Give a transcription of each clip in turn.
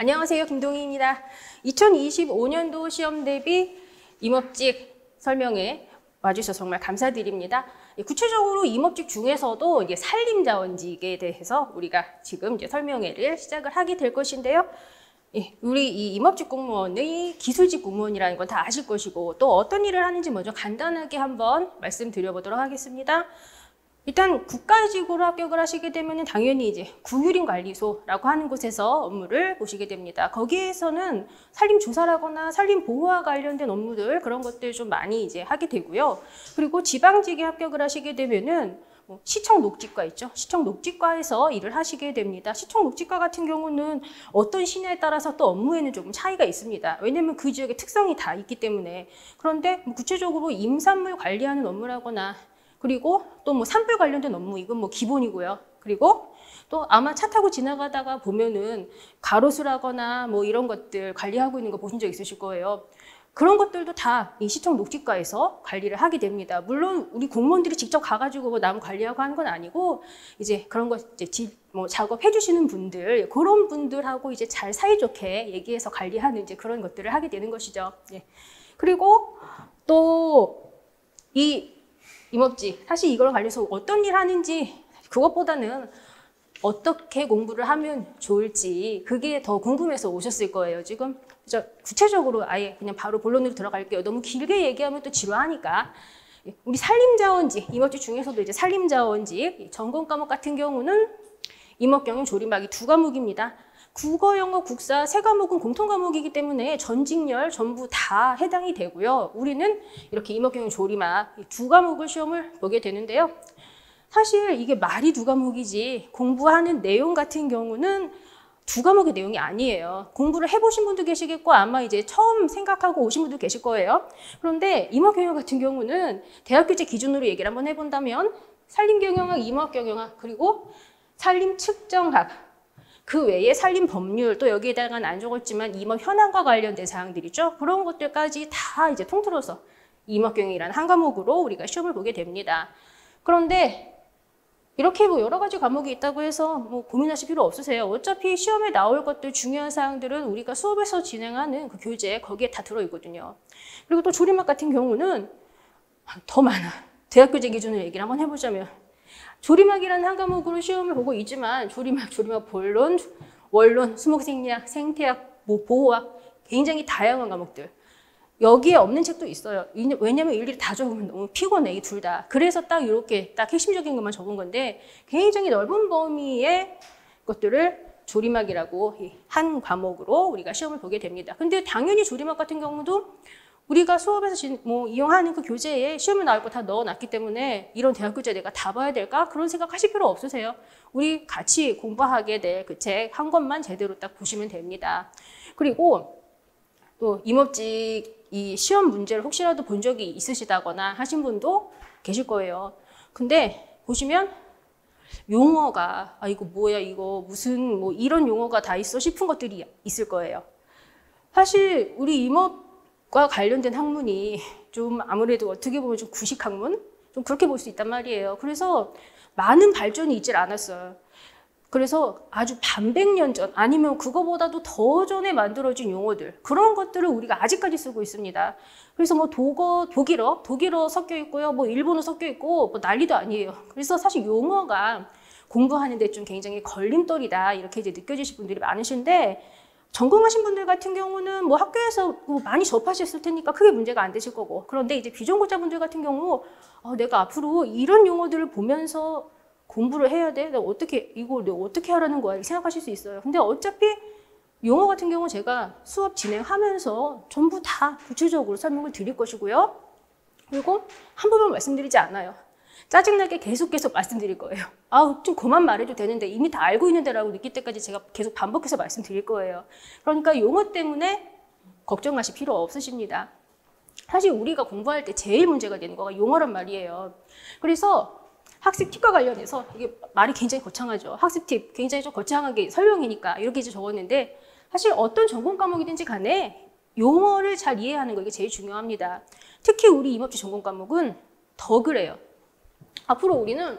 안녕하세요. 김동희입니다. 2025년도 시험 대비 임업직 설명회 와주셔서 정말 감사드립니다. 구체적으로 임업직 중에서도 이제 산림자원직에 대해서 우리가 지금 이제 설명회를 시작을 하게 될 것인데요. 우리 이 임업직 공무원의 기술직 공무원이라는 건 다 아실 것이고 또 어떤 일을 하는지 먼저 간단하게 한번 말씀드려보도록 하겠습니다. 일단 국가직으로 합격을 하시게 되면 당연히 이제 국유림관리소라고 하는 곳에서 업무를 보시게 됩니다. 거기에서는 산림조사라거나 산림보호와 관련된 업무들 그런 것들 좀 많이 이제 하게 되고요. 그리고 지방직에 합격을 하시게 되면은 시청 녹지과 있죠. 시청 녹지과에서 일을 하시게 됩니다. 시청 녹지과 같은 경우는 어떤 시냐에 따라서 또 업무에는 조금 차이가 있습니다. 왜냐하면 그 지역의 특성이 다 있기 때문에. 그런데 구체적으로 임산물 관리하는 업무라거나 그리고 또 뭐 산불 관련된 업무 이건 뭐 기본이고요. 그리고 또 아마 차 타고 지나가다가 보면은 가로수라거나 뭐 이런 것들 관리하고 있는 거 보신 적 있으실 거예요. 그런 것들도 다 이 시청 녹지과에서 관리를 하게 됩니다. 물론 우리 공무원들이 직접 가가지고 뭐 나무 관리하고 하는 건 아니고 이제 그런 거 이제 뭐 작업해 주시는 분들 그런 분들하고 이제 잘 사이좋게 얘기해서 관리하는 이제 그런 것들을 하게 되는 것이죠. 예. 그리고 또 이 임업직 사실 이걸 관련해서 어떤 일 하는지 그것보다는 어떻게 공부를 하면 좋을지 그게 더 궁금해서 오셨을 거예요. 지금 구체적으로 아예 그냥 바로 본론으로 들어갈게요. 너무 길게 얘기하면 또 지루하니까. 우리 산림자원직, 임업직 중에서도 이제 산림자원직 전공 과목 같은 경우는 임업 경영 조림하기 2과목입니다. 국어, 영어, 국사 3과목은 공통 과목이기 때문에 전직열 전부 다 해당이 되고요. 우리는 이렇게 임업 경영 조림학 2과목을 시험을 보게 되는데요. 사실 이게 말이 2과목이지 공부하는 내용 같은 경우는 2과목의 내용이 아니에요. 공부를 해보신 분도 계시겠고 아마 이제 처음 생각하고 오신 분도 계실 거예요. 그런데 임업경영 같은 경우는 대학교제 기준으로 얘기를 한번 해본다면 산림경영학, 임업경영학, 그리고 산림측정학, 그 외에 산림법률, 또 여기에다가는 안 적었지만 임업 현황과 관련된 사항들이죠. 그런 것들까지 다 이제 통틀어서 임업경영이라는 한 과목으로 우리가 시험을 보게 됩니다. 그런데 이렇게 뭐 여러 가지 과목이 있다고 해서 뭐 고민하실 필요 없으세요. 어차피 시험에 나올 것들 중요한 사항들은 우리가 수업에서 진행하는 그 교재 거기에 다 들어있거든요. 그리고 또 조림학 같은 경우는 더 많아. 대학교제 기준으로 얘기를 한번 해보자면 조림학이라는 한 과목으로 시험을 보고 있지만 조림학, 본론, 원론, 수목생리학, 생태학, 뭐 보호학 굉장히 다양한 과목들. 여기에 없는 책도 있어요. 왜냐면 일일이 다 적으면 너무 피곤해, 이 둘 다. 그래서 딱 이렇게 딱 핵심적인 것만 적은 건데 굉장히 넓은 범위의 것들을 조림학이라고 한 과목으로 우리가 시험을 보게 됩니다. 근데 당연히 조림학 같은 경우도 우리가 수업에서 뭐 이용하는 그 교재에 시험에 나올 거 다 넣어놨기 때문에 이런 대학 교재 내가 다 봐야 될까? 그런 생각 하실 필요 없으세요. 우리 같이 공부하게 될 그 책 한 권만 제대로 딱 보시면 됩니다. 그리고 또 임업직 이 시험 문제를 혹시라도 본 적이 있으시다거나 하신 분도 계실 거예요. 근데 보시면 용어가 이거 뭐야 이거 무슨 뭐 이런 용어가 다 있어 싶은 것들이 있을 거예요. 사실 우리 임업과 관련된 학문이 좀 아무래도 어떻게 보면 좀 구식 학문? 좀 그렇게 볼 수 있단 말이에요. 그래서 많은 발전이 있질 않았어요. 그래서 아주 반백년 전 아니면 그거보다도 더 전에 만들어진 용어들 그런 것들을 우리가 아직까지 쓰고 있습니다. 그래서 뭐 독일어 섞여 있고요. 뭐 일본어 섞여 있고 뭐 난리도 아니에요. 그래서 사실 용어가 공부하는데 좀 굉장히 걸림돌이다 이렇게 이제 느껴지실 분들이 많으신데 전공하신 분들 같은 경우는 뭐 학교에서 뭐 많이 접하셨을 테니까 크게 문제가 안 되실 거고 그런데 이제 비전공자분들 같은 경우 내가 앞으로 이런 용어들을 보면서 공부를 해야 돼? 내가 어떻게 하라는 거야? 이렇게 생각하실 수 있어요. 근데 어차피 용어 같은 경우 제가 수업 진행하면서 전부 다 구체적으로 설명을 드릴 것이고요. 그리고 한 번만 말씀드리지 않아요. 짜증나게 계속 말씀드릴 거예요. 좀 그만 말해도 되는데 이미 다 알고 있는데라고 느낄 때까지 제가 계속 반복해서 말씀드릴 거예요. 그러니까 용어 때문에 걱정하실 필요 없으십니다. 사실 우리가 공부할 때 제일 문제가 되는 거가 용어란 말이에요. 그래서 학습 팁과 관련해서 이게 말이 굉장히 거창하죠. 학습 팁 굉장히 좀 거창하게 설명이니까 이렇게 이제 적었는데 사실 어떤 전공 과목이든지 간에 용어를 잘 이해하는 거 이게 제일 중요합니다. 특히 우리 임업직 전공 과목은 더 그래요. 앞으로 우리는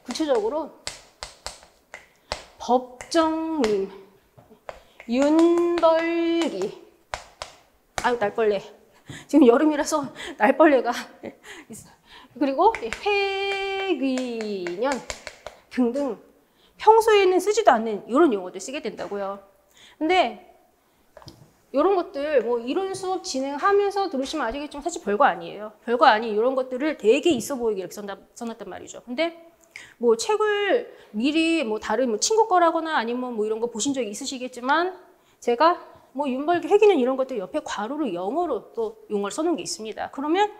구체적으로 법정림 윤벌기. 아유, 날벌레. 지금 여름이라서 날벌레가 있어요. 그리고 회귀년 등등 평소에는 쓰지도 않는 이런 용어들 쓰게 된다고요. 근데 이런 것들 뭐 이론 수업 진행하면서 들으시면 아시겠지만 사실 별거 아니에요. 별거 아닌 이런 것들을 되게 있어 보이게 이렇게 써놨단 말이죠. 근데 뭐 책을 미리 뭐 다른 뭐 친구 거라거나 아니면 뭐 이런 거 보신 적이 있으시겠지만 제가 뭐 윤벌기, 회귀년 이런 것들 옆에 괄호로 영어로 또 용어를 써놓은 게 있습니다. 그러면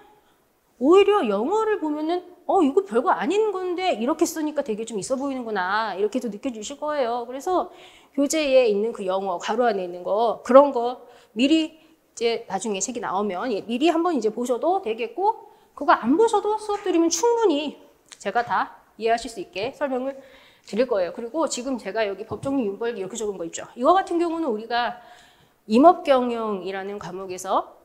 오히려 영어를 보면은 이거 별거 아닌 건데 이렇게 쓰니까 되게 좀 있어 보이는구나 이렇게도 느껴주실 거예요. 그래서 교재에 있는 그 영어 괄호 안에 있는 거 그런 거 미리 이제 나중에 책이 나오면 미리 한번 이제 보셔도 되겠고 그거 안 보셔도 수업 들으면 충분히 제가 다 이해하실 수 있게 설명을 드릴 거예요. 그리고 지금 제가 여기 법정리 윤벌기 이렇게 적은 거 있죠. 이거 같은 경우는 우리가 임업경영이라는 과목에서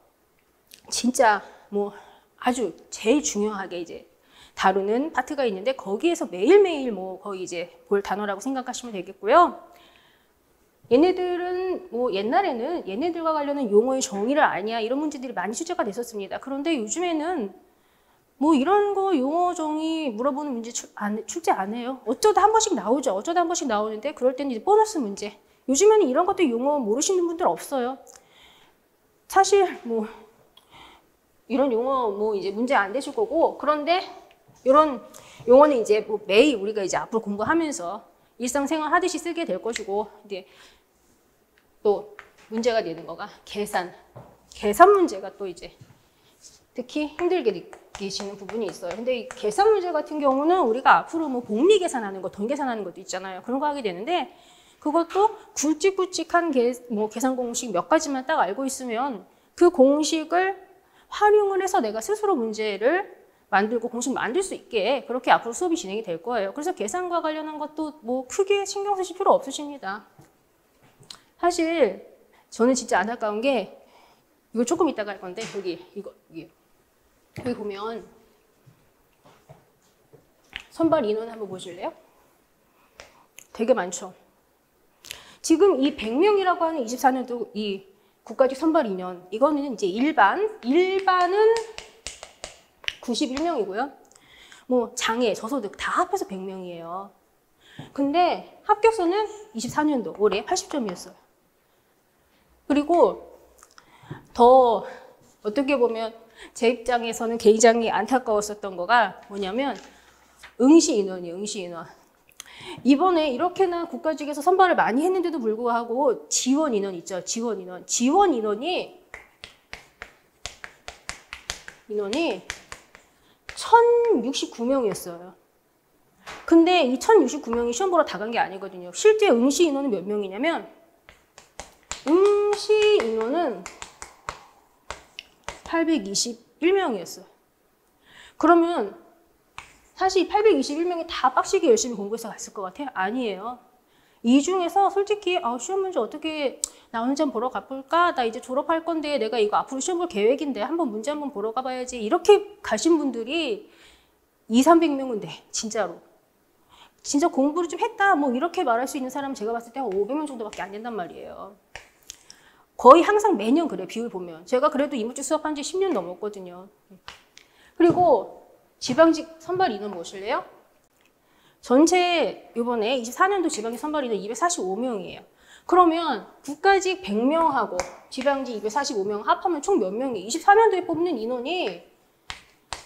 진짜 뭐 아주 제일 중요하게 이제 다루는 파트가 있는데 거기에서 매일매일 뭐 거의 이제 볼 단어라고 생각하시면 되겠고요. 얘네들은 뭐 옛날에는 얘네들과 관련한 용어의 정의를 아냐 이런 문제들이 많이 출제가 됐었습니다. 그런데 요즘에는 뭐 이런 거 용어 정의 물어보는 문제 출제 안 해요. 어쩌다 한 번씩 나오죠. 어쩌다 한 번씩 나오는데 그럴 때는 이제 보너스 문제. 요즘에는 이런 것도 용어 모르시는 분들 없어요. 사실 뭐 이런 용어 뭐 이제 문제 안 되실 거고 그런데 이런 용어는 이제 뭐 매일 우리가 이제 앞으로 공부하면서 일상생활 하듯이 쓰게 될 것이고 이제 또 문제가 되는 거가 계산 문제가 또 이제 특히 힘들게 느끼시는 부분이 있어요. 근데 이 계산 문제 같은 경우는 우리가 앞으로 뭐 복리 계산하는 거, 돈 계산하는 것도 있잖아요. 그런 거 하게 되는데 그것도 굵직굵직한 계산 공식 몇 가지만 딱 알고 있으면 그 공식을 활용을 해서 내가 스스로 문제를 만들고 공식 만들 수 있게 그렇게 앞으로 수업이 진행이 될 거예요. 그래서 계산과 관련한 것도 뭐 크게 신경 쓰실 필요 없으십니다. 사실 저는 진짜 안타까운 게 이거 조금 이따가 할 건데 여기 보면 선발 인원 한번 보실래요? 되게 많죠. 지금 이 100명이라고 하는 24년도 이 국가직 선발 인원 이거는 이제 일반은 91명이고요. 뭐 장애, 저소득 다 합해서 100명이에요. 근데 합격서는 24년도 올해 80점이었어요. 그리고 더 어떻게 보면 제 입장에서는 굉장히 안타까웠었던 거가 뭐냐면 응시 인원이에요. 응시 인원. 이번에 이렇게나 국가직에서 선발을 많이 했는데도 불구하고 지원 인원 있죠. 지원 인원. 지원 인원이 1069명이었어요. 근데 이 1069명이 시험 보러 다 간 게 아니거든요. 실제 응시 인원은 몇 명이냐면 응시 인원은 821명이었어요. 그러면 사실 821명이 다 빡시게 열심히 공부해서 갔을 것 같아요? 아니에요. 이 중에서 솔직히 시험 문제 어떻게 나오는지 한번 보러 가볼까? 나 이제 졸업할 건데 내가 이거 앞으로 시험 볼 계획인데 한번 문제 한번 보러 가봐야지. 이렇게 가신 분들이 200~300명은 돼. 진짜로. 진짜 공부를 좀 했다 뭐 이렇게 말할 수 있는 사람은 제가 봤을 때 한 500명 정도밖에 안 된단 말이에요. 거의 항상 매년 그래 비율 보면. 제가 그래도 이물질 수업한 지 10년 넘었거든요. 그리고 지방직 선발 인원 보실래요? 전체 이번에 24년도 지방직 선발 인원 245명이에요. 그러면 국가직 100명하고 지방직 245명 합하면 총 몇 명이에요? 24년도에 뽑는 인원이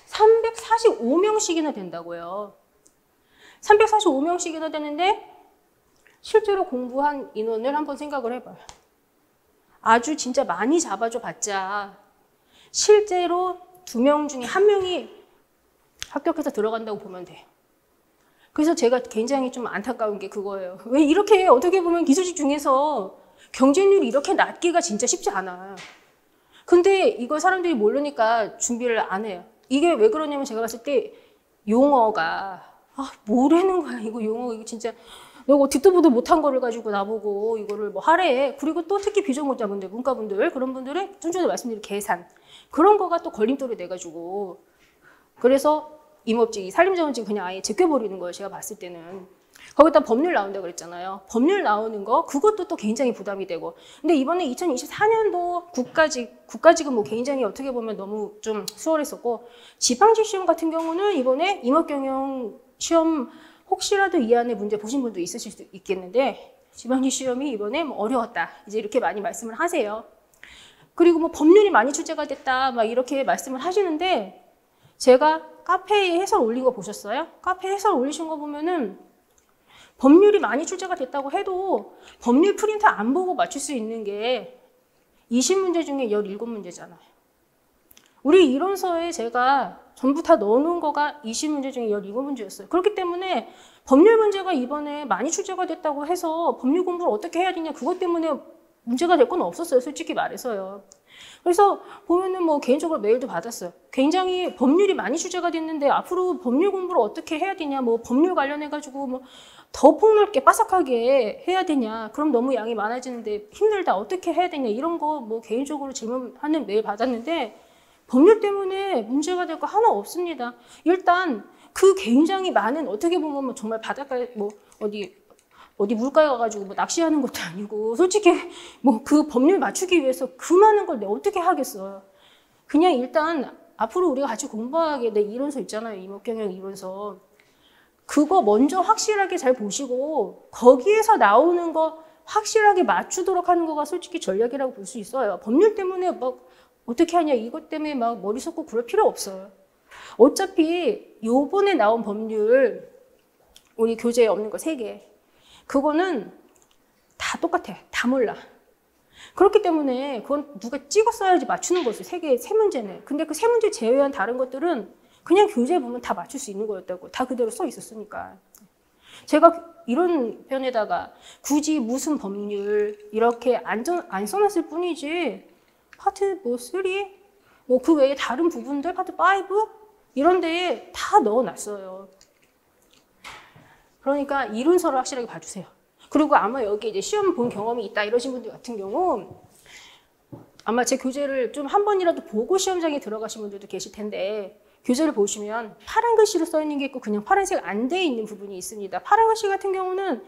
345명씩이나 된다고요. 345명씩이나 되는데 실제로 공부한 인원을 한번 생각을 해봐요. 아주 진짜 많이 잡아줘 봤자 실제로 2명 중에 1명이 합격해서 들어간다고 보면 돼요. 그래서 제가 굉장히 좀 안타까운 게 그거예요. 왜 이렇게 어떻게 보면 기술직 중에서 경쟁률이 이렇게 낮기가 진짜 쉽지 않아. 근데 이걸 사람들이 모르니까 준비를 안 해요. 이게 왜 그러냐면 제가 봤을 때 용어가 뭐라는 거야 이거 용어 이거 진짜 너 듣도 보도 못한 거를 가지고 나보고 이거를 뭐 하래. 그리고 또 특히 비전공자분들, 문과분들 그런 분들은 좀 전에 말씀드린 계산 그런 거가 또 걸림돌이 돼가지고 그래서 임업직, 산림자원직 그냥 아예 제껴버리는 거예요. 제가 봤을 때는. 거기다 법률 나온다고 그랬잖아요. 법률 나오는 거 그것도 또 굉장히 부담이 되고. 근데 이번에 2024년도 국가직은 뭐 굉장히 어떻게 보면 너무 좀 수월했었고, 지방직 시험 같은 경우는 이번에 임업경영 시험 혹시라도 이 안에 문제 보신 분도 있으실 수 있겠는데, 지방직 시험이 이번에 뭐 어려웠다 이제 이렇게 많이 말씀을 하세요. 그리고 뭐 법률이 많이 출제가 됐다 막 이렇게 말씀을 하시는데, 제가 카페에 해설 올린 거 보셨어요? 카페 해설 올리신 거 보면은 법률이 많이 출제가 됐다고 해도 법률 프린트 안 보고 맞출 수 있는 게 20문제 중에 17문제잖아요. 우리 이론서에 제가 전부 다 넣어놓은 거가 20문제 중에 17문제였어요. 그렇기 때문에 법률 문제가 이번에 많이 출제가 됐다고 해서 법률 공부를 어떻게 해야 되냐, 그것 때문에 문제가 될 건 없었어요. 솔직히 말해서요. 그래서 보면은 뭐 개인적으로 메일도 받았어요. 굉장히 법률이 많이 출제가 됐는데 앞으로 법률 공부를 어떻게 해야 되냐, 뭐 법률 관련해가지고 뭐 더 폭넓게 빠삭하게 해야 되냐, 그럼 너무 양이 많아지는데 힘들다, 어떻게 해야 되냐, 이런 거 뭐 개인적으로 질문하는 메일 받았는데 법률 때문에 문제가 될 거 하나 없습니다. 일단 그 굉장히 많은, 어떻게 보면 뭐 정말 바닷가에 뭐 어디 물가에 가가지고 뭐 낚시하는 것도 아니고, 솔직히 뭐 그 법률 맞추기 위해서 그 많은 걸 내가 어떻게 하겠어요. 그냥 일단 앞으로 우리가 같이 공부하게 될 이론서 있잖아요. 임업경영 이론서. 그거 먼저 확실하게 잘 보시고 거기에서 나오는 거 확실하게 맞추도록 하는 거가 솔직히 전략이라고 볼 수 있어요. 법률 때문에 막 어떻게 하냐, 이것 때문에 막 머리 쏟고 그럴 필요 없어요. 어차피 요번에 나온 법률, 우리 교재에 없는 거 3개, 그거는 다 똑같아. 다 몰라. 그렇기 때문에 그건 누가 찍어 써야지 맞추는 거죠. 3문제는. 근데 그 3문제 제외한 다른 것들은 그냥 교재에 보면 다 맞출 수 있는 거였다고. 다 그대로 써 있었으니까. 제가 이런 편에다가 굳이 무슨 법률 이렇게 안 써놨을 뿐이지, 파트 뭐 3, 뭐 그 외에 다른 부분들, 파트 5 이런 데에 다 넣어놨어요. 그러니까 이론서를 확실하게 봐주세요. 그리고 아마 여기 이제 시험 본 경험이 있다 이러신 분들 같은 경우 아마 제 교재를 좀 한 번이라도 보고 시험장에 들어가신 분들도 계실 텐데, 교재를 보시면 파란 글씨로 써 있는 게 있고 그냥 파란색 안 돼 있는 부분이 있습니다. 파란 글씨 같은 경우는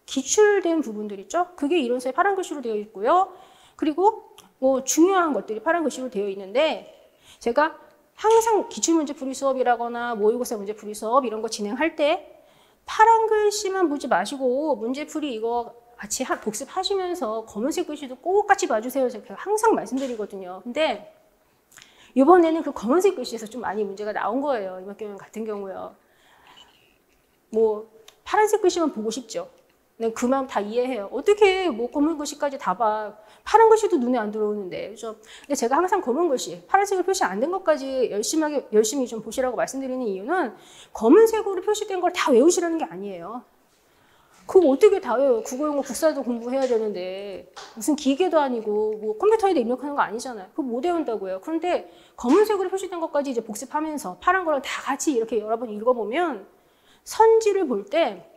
기출된 부분들 있죠? 그게 이론서에 파란 글씨로 되어 있고요. 그리고 뭐 중요한 것들이 파란 글씨로 되어 있는데, 제가 항상 기출문제풀이 수업이라거나 모의고사 문제풀이 수업 이런 거 진행할 때 파란 글씨만 보지 마시고 문제풀이 이거 같이 복습하시면서 검은색 글씨도 꼭 같이 봐주세요. 제가 항상 말씀드리거든요. 근데 이번에는 그 검은색 글씨에서 좀 많이 문제가 나온 거예요. 임업경영 같은 경우요. 뭐 파란색 글씨만 보고 싶죠. 그 마음 다 이해해요. 어떻게 뭐 검은 글씨까지 다 봐. 파란 글씨도 눈에 안 들어오는데. 그죠? 근데 제가 항상 검은 글씨, 파란색으로 표시 안 된 것까지 열심히 좀 보시라고 말씀드리는 이유는, 검은색으로 표시된 걸 다 외우시라는 게 아니에요. 그거 어떻게 다 외워요? 국어용어 국사도 공부해야 되는데 무슨 기계도 아니고 뭐 컴퓨터에도 입력하는 거 아니잖아요. 그거 못 외운다고요. 그런데 검은색으로 표시된 것까지 이제 복습하면서 파란 거랑 다 같이 이렇게 여러 번 읽어보면 선지를 볼 때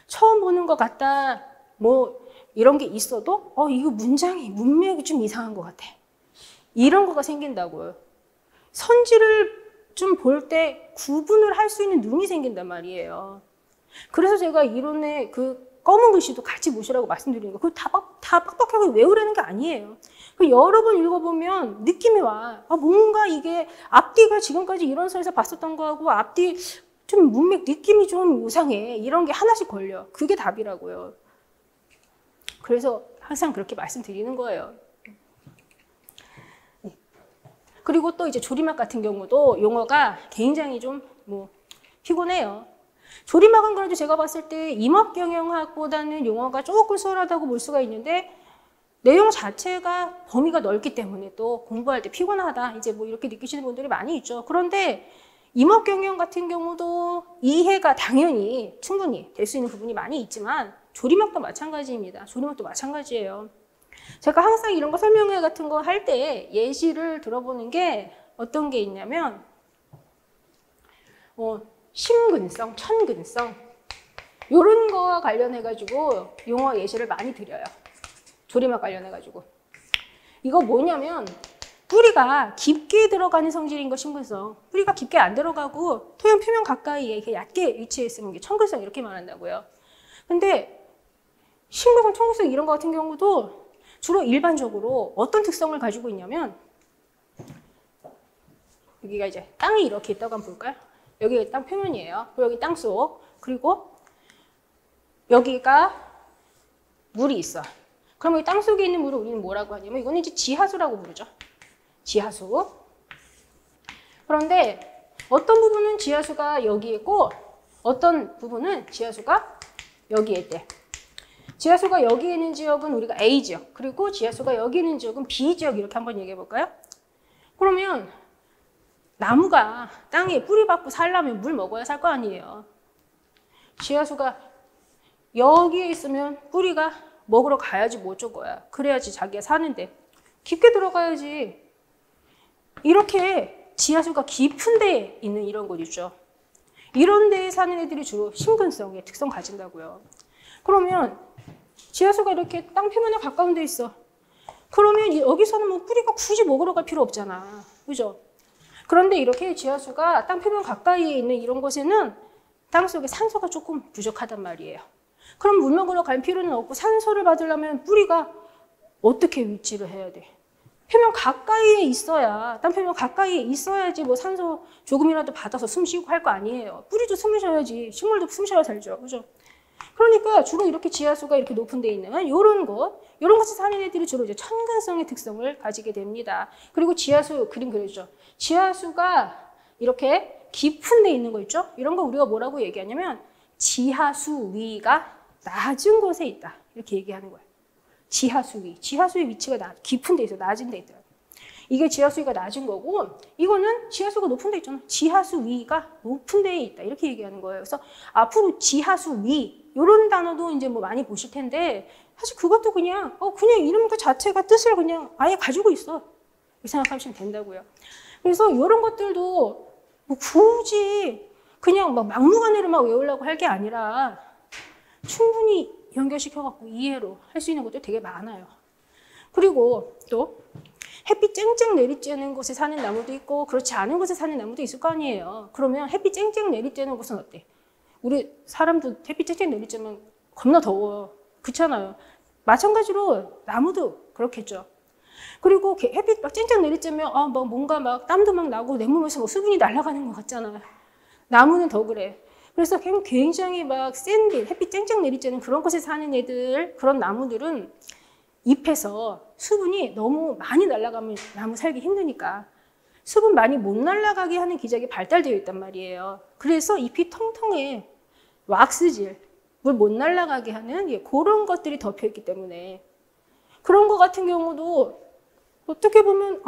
처음 보는 것 같다 뭐 이런 게 있어도 이거 문맥이 좀 이상한 것 같아. 이런 거가 생긴다고요. 선지를 좀 볼 때 구분을 할 수 있는 눈이 생긴단 말이에요. 그래서 제가 이론에 그 검은 글씨도 같이 보시라고 말씀드리는 거, 그거 다 빡빡하게 외우라는 게 아니에요. 여러 번 읽어보면 느낌이 와. 뭔가 이게 앞뒤가 지금까지 이론서에서 봤었던 거하고 앞뒤 좀 문맥 느낌이 좀 이상해. 이런 게 하나씩 걸려. 그게 답이라고요. 그래서 항상 그렇게 말씀드리는 거예요. 그리고 또 이제 조리막 같은 경우도 용어가 굉장히 좀 피곤해요. 조리막은 그래도 제가 봤을 때 임업경영학보다는 용어가 조금 수월하다고 볼 수가 있는데, 내용 자체가 범위가 넓기 때문에 또 공부할 때 피곤하다 이제 뭐 이렇게 느끼시는 분들이 많이 있죠. 그런데 임업경영 같은 경우도 이해가 당연히 충분히 될 수 있는 부분이 많이 있지만 조리막도 마찬가지입니다. 조리막도 마찬가지예요. 제가 항상 이런 거 설명회 같은 거 할 때 예시를 들어보는 게 어떤 게 있냐면 심근성, 천근성 이런 거와 관련해가지고 용어 예시를 많이 드려요. 조리막 관련해가지고. 이거 뭐냐면 뿌리가 깊게 들어가는 성질인 거 심근성. 뿌리가 깊게 안 들어가고 토양 표면 가까이에 이렇게 얕게 위치해 있으면 게 천근성 이렇게 말한다고요. 근데 신구성, 청구성 이런 거 같은 경우도 주로 일반적으로 어떤 특성을 가지고 있냐면 여기가 이제 땅이 이렇게 있다고 한번 볼까요? 여기가 땅 표면이에요. 그리고 여기 땅속. 그리고 여기가 물이 있어. 그럼 이 땅속에 있는 물을 우리는 뭐라고 하냐면 이거는 이제 지하수라고 부르죠. 지하수. 그런데 어떤 부분은 지하수가 여기에 있고 어떤 부분은 지하수가 여기에 있대. 지하수가 여기에 있는 지역은 우리가 A지역, 그리고 지하수가 여기 있는 지역은 B지역 이렇게 한번 얘기해 볼까요? 그러면 나무가 땅에 뿌리 박고 살려면 물 먹어야 살 거 아니에요. 지하수가 여기에 있으면 뿌리가 먹으러 가야지 뭐 어쩔 거야. 그래야지 자기가 사는데 깊게 들어가야지. 이렇게 지하수가 깊은 데에 있는 이런 곳 있죠. 이런 데에 사는 애들이 주로 심근성의 특성 가진다고요. 그러면 지하수가 이렇게 땅 표면에 가까운 데 있어. 그러면 여기서는 뭐 뿌리가 굳이 먹으러 갈 필요 없잖아. 그죠? 그런데 이렇게 지하수가 땅 표면 가까이에 있는 이런 곳에는 땅속에 산소가 조금 부족하단 말이에요. 그럼 물 먹으러 갈 필요는 없고 산소를 받으려면 뿌리가 어떻게 위치를 해야 돼? 표면 가까이에 있어야, 땅 표면 가까이에 있어야지 뭐 산소 조금이라도 받아서 숨 쉬고 할 거 아니에요. 뿌리도 숨을 쉬어야지. 식물도 숨 쉬어야 살죠. 그죠? 그러니까 주로 이렇게 지하수가 이렇게 높은 데 있는 이런 곳에 사는 애들이 주로 이제 천근성의 특성을 가지게 됩니다. 그리고 지하수 그림 그려주죠. 지하수가 이렇게 깊은 데 있는 거 있죠? 이런 거 우리가 뭐라고 얘기하냐면 지하수 위가 낮은 곳에 있다. 이렇게 얘기하는 거예요. 지하수 위. 지하수의 위치가 깊은 데 있어. 낮은 데 있더라고요. 이게 지하수 위가 낮은 거고 이거는 지하수가 높은 데 있잖아. 지하수 위가 높은 데에 있다. 이렇게 얘기하는 거예요. 그래서 앞으로 지하수 위 이런 단어도 이제 뭐 많이 보실 텐데 사실 그것도 그냥 이름 그 자체가 뜻을 그냥 아예 가지고 있어. 이렇게 생각하시면 된다고요. 그래서 이런 것들도 뭐 굳이 그냥 막 막무가내로 막 외우려고 할 게 아니라 충분히 연결시켜갖고 이해로 할 수 있는 것도 되게 많아요. 그리고 또 햇빛 쨍쨍 내리쬐는 곳에 사는 나무도 있고 그렇지 않은 곳에 사는 나무도 있을 거 아니에요. 그러면 햇빛 쨍쨍 내리쬐는 곳은 어때? 우리 사람도 햇빛 쨍쨍 내리쬐면 겁나 더워. 그렇잖아요. 마찬가지로 나무도 그렇겠죠. 그리고 햇빛 막 쨍쨍 내리쬐면 막 뭔가 막 땀도 막 나고 내 몸에서 뭐 수분이 날아가는 것 같잖아요. 나무는 더 그래. 그래서 굉장히 막 센 길, 햇빛 쨍쨍 내리쬐는 그런 곳에 사는 애들, 그런 나무들은 잎에서 수분이 너무 많이 날아가면 나무 살기 힘드니까 수분 많이 못 날아가게 하는 기작이 발달되어 있단 말이에요. 그래서 잎이 통통해. 왁스질, 물 못 날아가게 하는 그런 것들이 덮여있기 때문에 그런 것 같은 경우도 어떻게 보면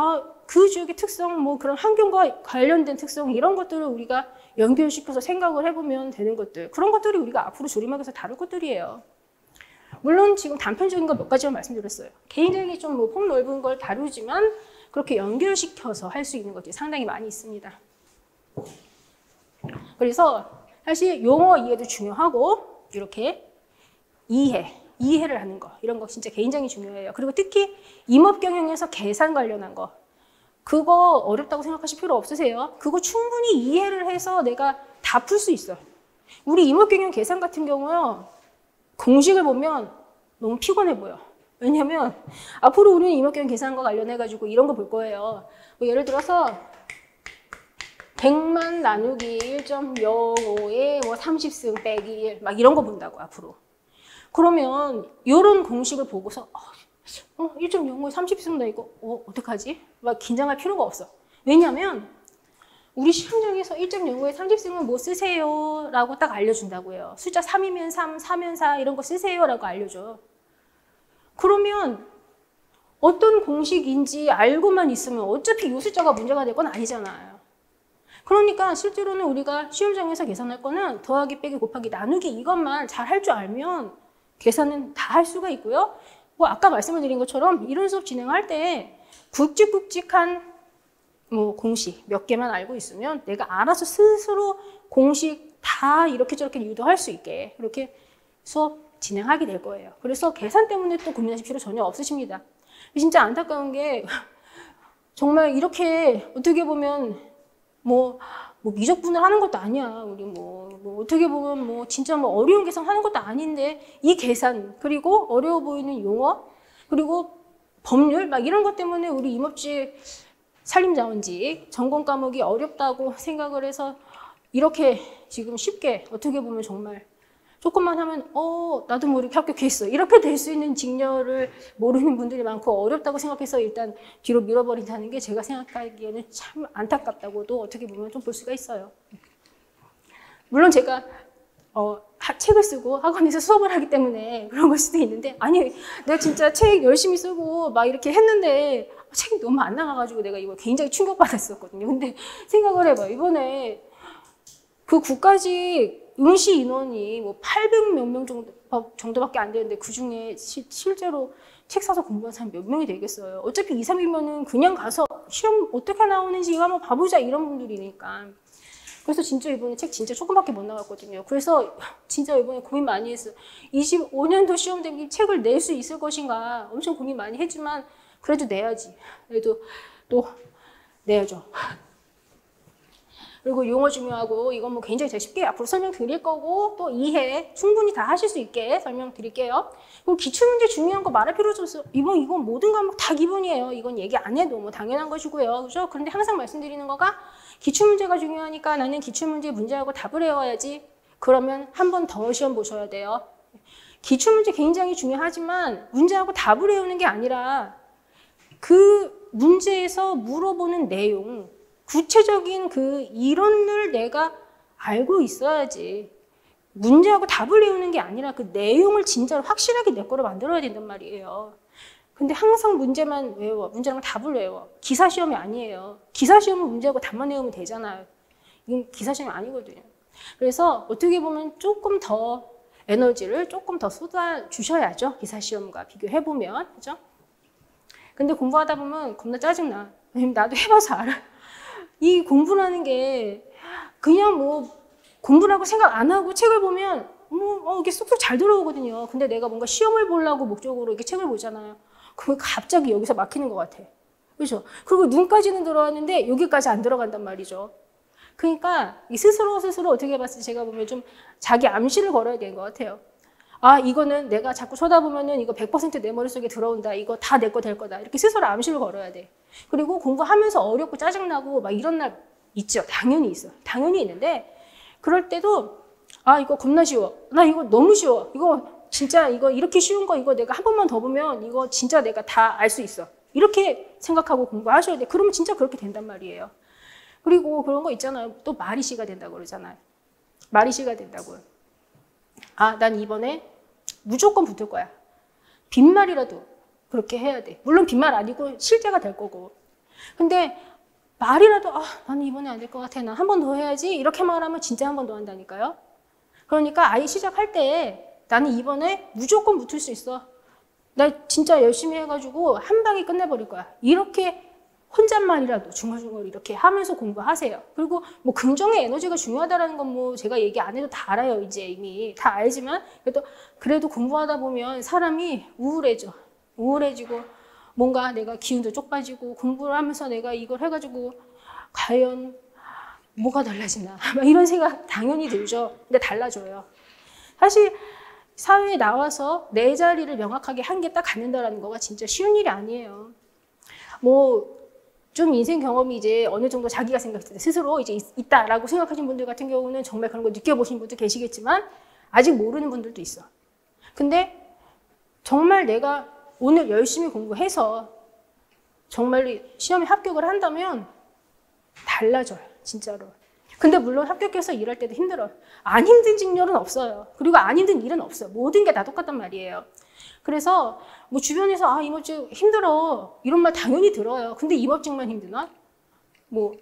그 지역의 특성, 뭐 그런 환경과 관련된 특성 이런 것들을 우리가 연결시켜서 생각을 해보면 되는 것들, 그런 것들이 우리가 앞으로 조림학에서 다룰 것들이에요. 물론 지금 단편적인 거 몇 가지만 말씀드렸어요. 개인적인 좀 뭐 폭넓은 걸 다루지만 그렇게 연결시켜서 할 수 있는 것들이 상당히 많이 있습니다. 그래서 사실 용어 이해도 중요하고 이렇게 이해를 하는 거 이런 거 진짜 굉장히 중요해요. 그리고 특히 임업경영에서 계산 관련한 거 그거 어렵다고 생각하실 필요 없으세요. 그거 충분히 이해를 해서 내가 다 풀 수 있어. 우리 임업경영 계산 같은 경우요. 공식을 보면 너무 피곤해 보여. 왜냐면 앞으로 우리는 임업경영 계산과 관련해가지고 이런 거 볼 거예요. 뭐 예를 들어서 100만 나누기 1.05에 뭐 30승 빼기 1 막 이런 거 본다고 앞으로. 그러면 이런 공식을 보고서 1.05에 30승 나 이거 어떡하지? 막 긴장할 필요가 없어. 왜냐면 우리 시험장에서 1.05에 30승은 뭐 쓰세요? 라고 딱 알려준다고요. 숫자 3이면 3, 4면 4 이런 거 쓰세요? 라고 알려줘. 그러면 어떤 공식인지 알고만 있으면 어차피 이 숫자가 문제가 될 건 아니잖아요. 그러니까 실제로는 우리가 시험장에서 계산할 거는 더하기, 빼기, 곱하기, 나누기 이것만 잘 할 줄 알면 계산은 다 할 수가 있고요. 뭐 아까 말씀을 드린 것처럼 이론 수업 진행할 때 굵직굵직한 뭐 공식 몇 개만 알고 있으면 내가 알아서 스스로 공식 다 이렇게 저렇게 유도할 수 있게 이렇게 수업 진행하게 될 거예요. 그래서 계산 때문에 또 고민하실 필요 전혀 없으십니다. 진짜 안타까운 게 정말 이렇게 어떻게 보면 뭐 미적분을 하는 것도 아니야. 우리 뭐 뭐 어떻게 보면 뭐 진짜 뭐 어려운 계산 하는 것도 아닌데 이 계산 그리고 어려워 보이는 용어 그리고 법률 막 이런 것 때문에 우리 임업직 산림자원직 전공 과목이 어렵다고 생각을 해서 이렇게 지금 쉽게 어떻게 보면 정말 조금만 하면 나도 모르게 합격했어 이렇게 될 수 있는 직렬을 모르는 분들이 많고 어렵다고 생각해서 일단 뒤로 밀어버린다는 게 제가 생각하기에는 참 안타깝다고도 어떻게 보면 좀 볼 수가 있어요. 물론 제가 책을 쓰고 학원에서 수업을 하기 때문에 그런 걸 수도 있는데 아니 내가 진짜 책 열심히 쓰고 막 이렇게 했는데 책이 너무 안 나가가지고 내가 이걸 굉장히 충격받았었거든요. 근데 생각을 해봐요. 이번에 그 국가직 응시 인원이 뭐 800 몇 명 정도밖에 안 되는데 그중에 실제로 책 사서 공부한 사람이 몇 명이 되겠어요. 어차피 2, 3일면은 그냥 가서 시험 어떻게 나오는지 이거 한번 봐보자 이런 분들이니까. 그래서 진짜 이번에 책 진짜 조금밖에 못 나갔거든요. 그래서 진짜 이번에 고민 많이 했어요. 25년도 시험 대비 책을 낼 수 있을 것인가 엄청 고민 많이 했지만 그래도 내야지. 그래도 또 내야죠. 그리고 용어 중요하고 이건 뭐 굉장히 제가 쉽게 앞으로 설명드릴 거고 또 이해 충분히 다 하실 수 있게 설명드릴게요. 그리고 기출문제 중요한 거 말할 필요도 없어요. 이건 모든 과목 다 기본이에요. 이건 얘기 안 해도 뭐 당연한 것이고요. 그죠? 그런데 항상 말씀드리는 거가 기출문제가 중요하니까 나는 기출문제 문제하고 답을 외워야지. 그러면 한 번 더 시험 보셔야 돼요. 기출문제 굉장히 중요하지만 문제하고 답을 외우는 게 아니라 그 문제에서 물어보는 내용 구체적인 그 이론을 내가 알고 있어야지. 문제하고 답을 외우는 게 아니라 그 내용을 진짜로 확실하게 내 거로 만들어야 된단 말이에요. 근데 항상 문제만 외워. 문제랑 답을 외워. 기사시험이 아니에요. 기사시험은 문제하고 답만 외우면 되잖아요. 이건 기사시험이 아니거든요. 그래서 어떻게 보면 조금 더 에너지를 조금 더 쏟아 주셔야죠. 기사시험과 비교해보면. 그죠? 근데 공부하다 보면 겁나 짜증나. 나도 해봐서 알아. 이 공부라는 게 그냥 뭐 공부라고 생각 안 하고 책을 보면 이게 쏙쏙 잘 들어오거든요. 근데 내가 뭔가 시험을 보려고 목적으로 이렇게 책을 보잖아요. 그럼 갑자기 여기서 막히는 것 같아. 그렇죠? 그리고 눈까지는 들어왔는데 여기까지 안 들어간단 말이죠. 그러니까 스스로 어떻게 봤을 때 제가 보면 좀 자기 암시를 걸어야 되는 것 같아요. 아, 이거는 내가 자꾸 쳐다보면은 이거 100% 내 머릿속에 들어온다. 이거 다 내 거 될 거다. 이렇게 스스로 암시를 걸어야 돼. 그리고 공부하면서 어렵고 짜증나고 막 이런 날 있죠. 당연히 있어. 당연히 있는데 그럴 때도 아, 이거 겁나 쉬워. 나 이거 너무 쉬워. 이거 진짜 이거 이렇게 쉬운 거 이거 내가 한 번만 더 보면 이거 진짜 내가 다 알 수 있어. 이렇게 생각하고 공부하셔야 돼. 그러면 진짜 그렇게 된단 말이에요. 그리고 그런 거 있잖아요. 또 말이시가 된다고 그러잖아요. 말이시가 된다고요. 아, 난 이번에 무조건 붙을 거야. 빈말이라도 그렇게 해야 돼. 물론 빈말 아니고 실제가 될 거고. 근데 말이라도 나는 이번에 안 될 것 같아. 난 한 번 더 해야지. 이렇게 말하면 진짜 한 번 더 한다니까요. 그러니까 아예 시작할 때 나는 이번에 무조건 붙을 수 있어. 나 진짜 열심히 해가지고 한 방에 끝내버릴 거야. 이렇게 혼잣말이라도 중얼중얼 이렇게 하면서 공부하세요. 그리고 뭐 긍정의 에너지가 중요하다는 건 뭐 제가 얘기 안 해도 다 알아요. 이제 이미 다 알지만 그래도 공부하다 보면 사람이 우울해지고 뭔가 내가 기운도 쪽 빠지고 공부를 하면서 내가 이걸 해가지고 과연 뭐가 달라지나 막 이런 생각 당연히 들죠. 근데 달라져요. 사실 사회에 나와서 내 자리를 명확하게 한 개 딱 갖는다라는 거가 진짜 쉬운 일이 아니에요. 뭐 좀 인생 경험이 이제 어느 정도 자기가 생각했을 때 스스로 이제 있다라고 생각하시는 분들 같은 경우는 정말 그런 거 느껴보신 분도 계시겠지만 아직 모르는 분들도 있어. 근데 정말 내가 오늘 열심히 공부해서 정말로 시험에 합격을 한다면 달라져요. 진짜로. 근데 물론 합격해서 일할 때도 힘들어요. 안 힘든 직렬은 없어요. 그리고 안 힘든 일은 없어요. 모든 게 다 똑같단 말이에요. 그래서 뭐 주변에서 임업직 힘들어 이런 말 당연히 들어요. 근데 임업직만 힘드나? 뭐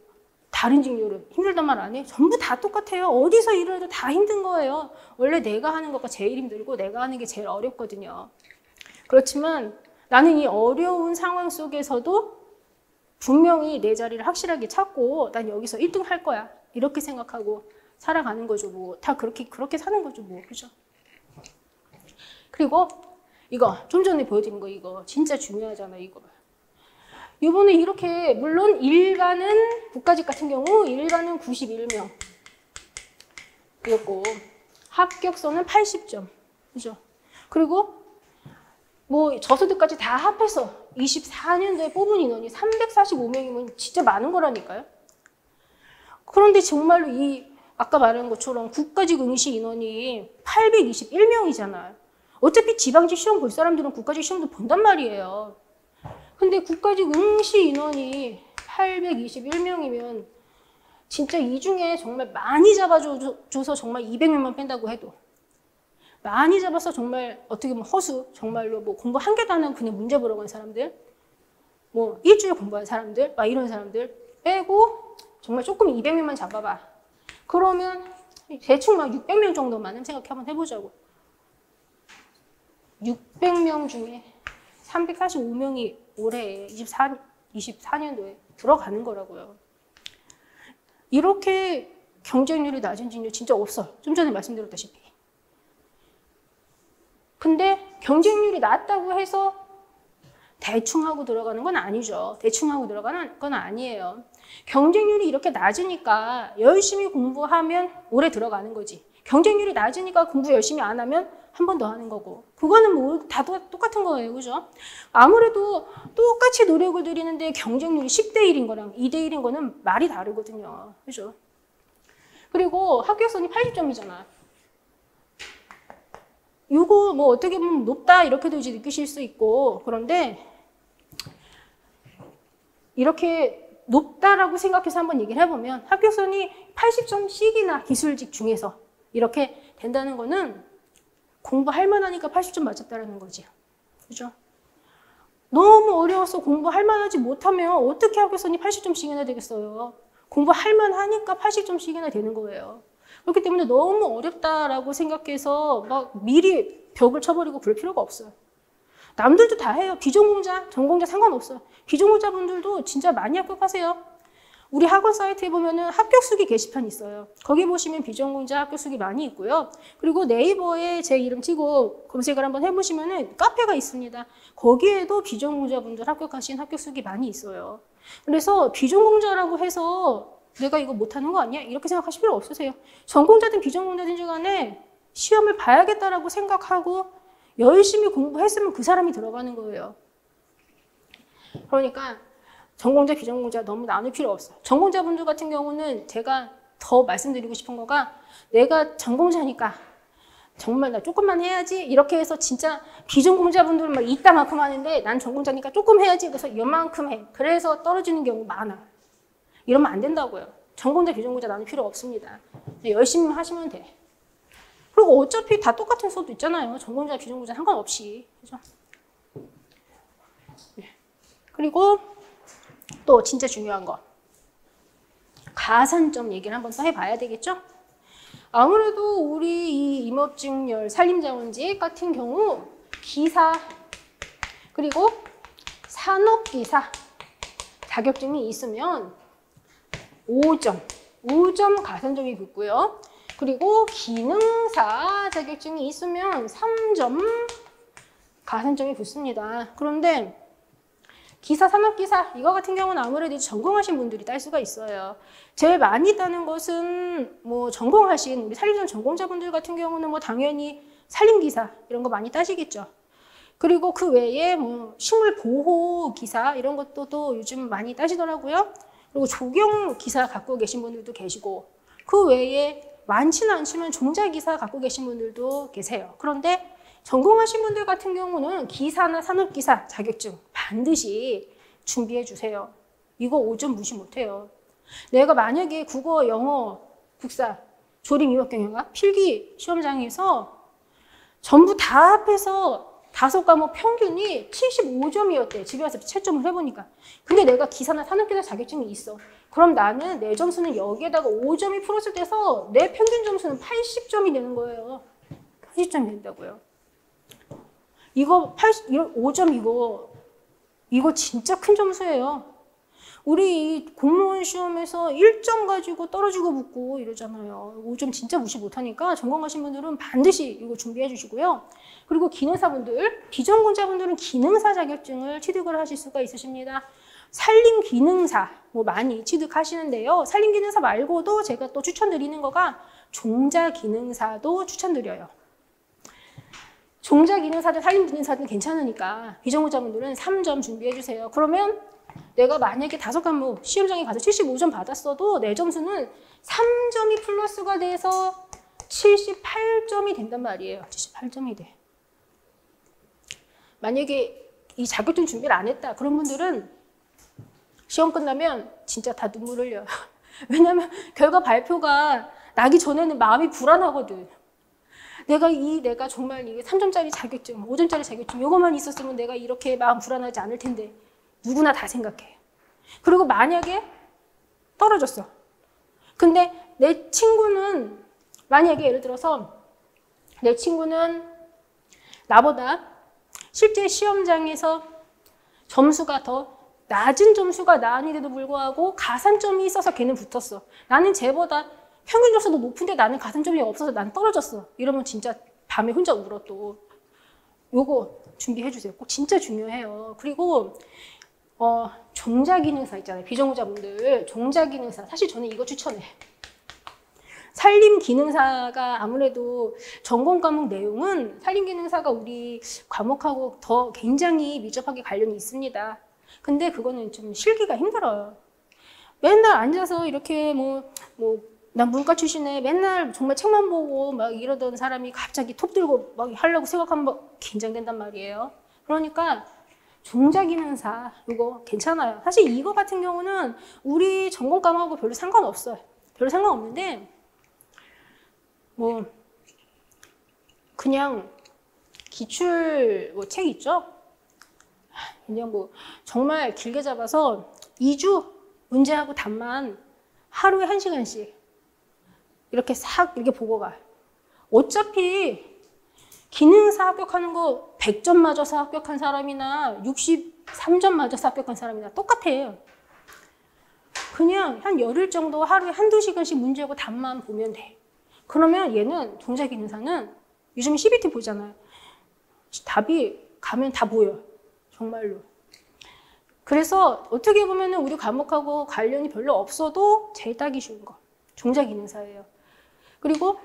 다른 직렬은 힘들단 말 안 해? 전부 다 똑같아요. 어디서 일을 해도 다 힘든 거예요. 원래 내가 하는 것가 제일 힘들고 내가 하는 게 제일 어렵거든요. 그렇지만 나는 이 어려운 상황 속에서도 분명히 내 자리를 확실하게 찾고 난 여기서 1등 할 거야. 이렇게 생각하고 살아가는 거죠. 뭐 다 그렇게 사는 거죠. 뭐 그죠? 그리고 이거 좀 전에 보여드린 거 이거 진짜 중요하잖아요. 이거 이번에 이렇게 물론 일반은 국가직 같은 경우 일반은 91명 였고 합격선은 80점. 그죠? 그리고 뭐 저수들까지 다 합해서 24년도에 뽑은 인원이 345명이면 진짜 많은 거라니까요. 그런데 정말로 이 아까 말한 것처럼 국가직 응시 인원이 821명이잖아요. 어차피 지방직 시험 볼 사람들은 국가직 시험도 본단 말이에요. 근데 국가직 응시 인원이 821명이면 진짜 이 중에 정말 많이 잡아줘서 정말 200명만 뺀다고 해도 많이 잡아서 정말 어떻게 보면 허수, 정말로 뭐 공부 한 개도 안 하고 그냥 문제 보러 간 사람들, 뭐 일주일 공부한 사람들, 막 이런 사람들 빼고 정말 조금 200명만 잡아봐. 그러면 대충 막 600명 정도만은 생각 한번 해보자고. 600명 중에 345명이 올해 24년도에 들어가는 거라고요. 이렇게 경쟁률이 낮은 직렬 진짜 없어요. 좀 전에 말씀드렸다시피. 근데 경쟁률이 낮다고 해서 대충 하고 들어가는 건 아니죠. 대충 하고 들어가는 건 아니에요. 경쟁률이 이렇게 낮으니까 열심히 공부하면 오래 들어가는 거지. 경쟁률이 낮으니까 공부 열심히 안 하면 한 번 더 하는 거고. 그거는 뭐 다 똑같은 거예요. 그죠? 아무래도 똑같이 노력을 들이는데 경쟁률이 10대 1인 거랑 2대 1인 거는 말이 다르거든요. 그죠? 그리고 합격선이 80점이잖아. 이거 뭐 어떻게 보면 높다 이렇게도 이제 느끼실 수 있고, 그런데 이렇게 높다라고 생각해서 한번 얘기를 해보면 합격선이 80점씩이나 기술직 중에서 이렇게 된다는 거는 공부할 만하니까 80점 맞았다는 거지. 그죠? 너무 어려워서 공부할 만하지 못하면 어떻게 합격선이 80점씩이나 되겠어요? 공부할 만하니까 80점씩이나 되는 거예요. 그렇기 때문에 너무 어렵다라고 생각해서 막 미리 벽을 쳐버리고 그럴 필요가 없어요. 남들도 다 해요. 비전공자, 전공자 상관없어요. 비전공자분들도 진짜 많이 합격하세요. 우리 학원 사이트에 보면은 합격수기 게시판 있어요. 거기 보시면 비전공자 합격수기 많이 있고요. 그리고 네이버에 제 이름 치고 검색을 한번 해보시면은 카페가 있습니다. 거기에도 비전공자분들 합격하신 합격수기 많이 있어요. 그래서 비전공자라고 해서 내가 이거 못하는 거 아니야? 이렇게 생각하실 필요 없으세요. 전공자든 비전공자든지 간에 시험을 봐야겠다라고 생각하고 열심히 공부했으면 그 사람이 들어가는 거예요. 그러니까 전공자, 비전공자 너무 나눌 필요 없어요. 전공자분들 같은 경우는 제가 더 말씀드리고 싶은 거가 내가 전공자니까 정말 나 조금만 해야지 이렇게 해서 진짜 비전공자분들은 막 이따만큼 하는데 난 전공자니까 조금 해야지 그래서 이만큼 해. 그래서 떨어지는 경우 많아. 이러면 안 된다고요. 전공자, 비전공자 나눌 필요 없습니다. 열심히 하시면 돼. 그리고 어차피 다 똑같은 수업도 있잖아요. 전공자, 비전공자 상관없이. 그죠? 그리고 또 진짜 중요한 거. 가산점 얘기를 한번 더 해봐야 되겠죠? 아무래도 우리 이 임업직렬 산림자원직 같은 경우 기사 그리고 산업기사 자격증이 있으면 5점 가산점이 붙고요. 그리고 기능사 자격증이 있으면 3점 가산점이 붙습니다. 그런데 기사, 산업기사 이거 같은 경우는 아무래도 전공하신 분들이 딸 수가 있어요. 제일 많이 따는 것은 뭐 전공하신 우리 산림자원 전공자분들 같은 경우는 뭐 당연히 산림기사 이런 거 많이 따시겠죠. 그리고 그 외에 뭐 식물보호기사 이런 것도 또 요즘 많이 따시더라고요. 그리고 조경기사 갖고 계신 분들도 계시고 그 외에 많지는 않지만 종자기사 갖고 계신 분들도 계세요. 그런데 전공하신 분들 같은 경우는 기사나 산업기사 자격증 반드시 준비해 주세요. 이거 5점 무시 못해요. 내가 만약에 국어, 영어, 국사, 조림, 유학, 경영학 필기 시험장에서 전부 다 합해서 5과목 평균이 75점이었대. 집에 와서 채점을 해보니까. 근데 내가 기사나 산업기사 자격증이 있어. 그럼 나는 내 점수는 여기에다가 5점이 플러스 돼서 내 평균 점수는 80점이 되는 거예요. 80점이 된다고요. 이거 5점 이거 진짜 큰 점수예요. 우리 이 공무원 시험에서 1점 가지고 떨어지고 붙고 이러잖아요. 5점 진짜 무시 못하니까 전공하신 분들은 반드시 이거 준비해 주시고요. 그리고 기능사분들, 비전공자분들은 기능사 자격증을 취득을 하실 수가 있으십니다. 산림기능사 뭐 많이 취득하시는데요. 산림기능사 말고도 제가 또 추천드리는 거가 종자기능사도 추천드려요. 종자기능사든 산림기능사든 괜찮으니까 비전공자분들은 3점 준비해주세요. 그러면 내가 만약에 5과목 시험장에 가서 75점 받았어도 내 점수는 3점이 플러스가 돼서 78점이 된단 말이에요. 78점이 돼. 만약에 이 자격증 준비를 안 했다 그런 분들은 시험 끝나면 진짜 다 눈물 흘려요. 왜냐면 결과 발표가 나기 전에는 마음이 불안하거든. 내가 정말 이게 3점짜리 자격증, 5점짜리 자격증 이것만 있었으면 내가 이렇게 마음 불안하지 않을 텐데 누구나 다 생각해. 그리고 만약에 떨어졌어. 근데 내 친구는 만약에 예를 들어서 내 친구는 나보다 실제 시험장에서 점수가 더 낮은 점수가 나은데도 불구하고 가산점이 있어서 걔는 붙었어. 나는 쟤보다 평균 점수도 높은데 나는 가산점이 없어서 난 떨어졌어. 이러면 진짜 밤에 혼자 울어 또. 요거 준비해 주세요. 꼭 진짜 중요해요. 그리고 종자기능사 있잖아요. 비전공자분들 종자기능사 사실 저는 이거 추천해. 산림기능사가 아무래도 전공 과목 내용은 산림기능사가 우리 과목하고 더 굉장히 밀접하게 관련이 있습니다. 근데 그거는 좀 실기가 힘들어요. 맨날 앉아서 이렇게 난 문과 출신에 맨날 정말 책만 보고 막 이러던 사람이 갑자기 톱 들고 막 하려고 생각하면 막 긴장된단 말이에요. 그러니까 종자기능사 이거 괜찮아요. 사실 이거 같은 경우는 우리 전공 과목하고 별로 상관없어요. 별로 상관없는데 그냥 기출 책 있죠? 그냥 정말 길게 잡아서 2주 문제하고 답만 하루에 1시간씩 이렇게 싹 이렇게 보고 가. 어차피 기능사 합격하는 거 100점 맞아서 합격한 사람이나 63점 맞아서 합격한 사람이나 똑같아요. 그냥 한 열흘 정도 하루에 1~2시간씩 문제하고 답만 보면 돼. 그러면 얘는 종자기능사는 요즘 CBT 보잖아요. 답이 가면 다 보여. 정말로. 그래서 어떻게 보면 우리 과목하고 관련이 별로 없어도 제일 따기 쉬운 거. 종자기능사예요. 그리고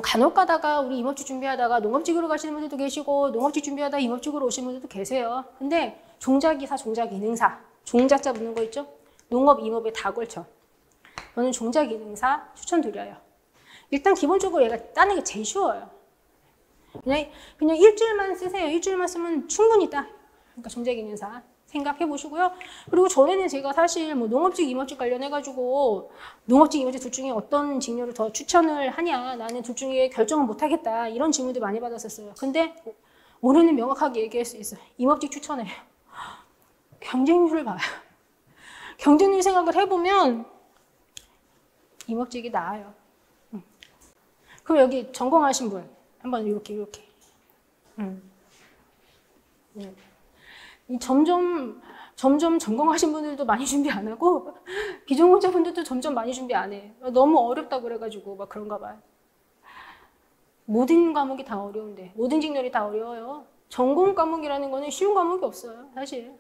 간혹 가다가 우리 임업직 준비하다가 농업직으로 가시는 분들도 계시고 농업직 준비하다가 임업직으로 오시는 분들도 계세요. 근데 종자기사, 종자기능사, 종자자 붙는 거 있죠? 농업, 임업에 다 걸쳐. 저는 종자기능사 추천드려요. 일단 기본적으로 얘가 따는 게 제일 쉬워요. 그냥 일주일만 쓰세요. 일주일만 쓰면 충분히 따. 그러니까 종자기능사 생각해 보시고요. 그리고 전에는 제가 사실 농업직, 임업직 관련해가지고 농업직, 임업직 둘 중에 어떤 직렬을 더 추천을 하냐, 나는 둘 중에 결정을 못 하겠다 이런 질문들 많이 받았었어요. 근데 올해는 명확하게 얘기할 수 있어요. 임업직 추천해요. 경쟁률을 봐요. 경쟁률 생각을 해보면 임업직이 나아요. 그럼 여기 전공하신 분 한번 이렇게 점점 전공하신 분들도 많이 준비 안 하고 비전공자분들도 점점 많이 준비 안 해. 너무 어렵다 그래가지고 막 그런가 봐요. 모든 과목이 다 어려운데 모든 직렬이 다 어려워요. 전공 과목이라는 거는 쉬운 과목이 없어요. 사실